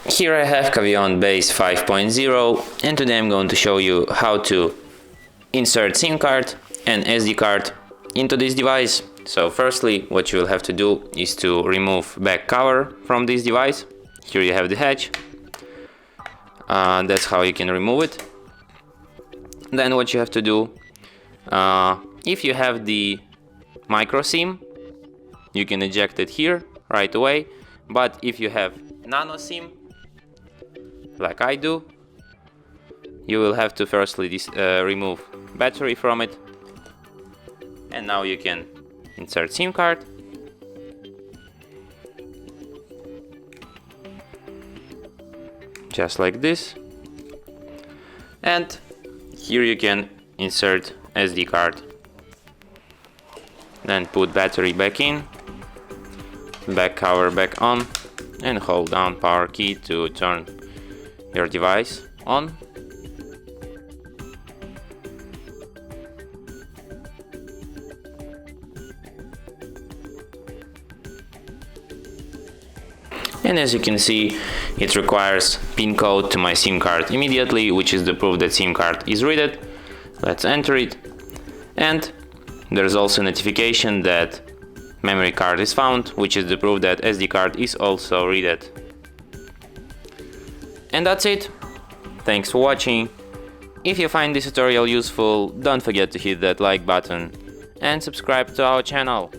Here I have CAVION Base 5.0, and today I'm going to show you how to insert SIM card and SD card into this device. So firstly, what you will have to do is to remove back cover from this device. Here you have the hatch. That's how you can remove it. Then what you have to do, if you have the micro SIM, you can eject it here right away. But if you have Nano SIM, like I do, you will have to firstly remove battery from it, and now you can insert SIM card. Just like this. And here you can insert SD card. Then put battery back in, back cover back on, and hold down power key to turn your device on. And as you can see, it requires PIN code to my SIM card immediately, which is the proof that SIM card is read. Let's enter it. And there's also a notification that memory card is found, which is the proof that SD card is also read. And that's it. Thanks for watching. If you find this tutorial useful, don't forget to hit that like button and subscribe to our channel.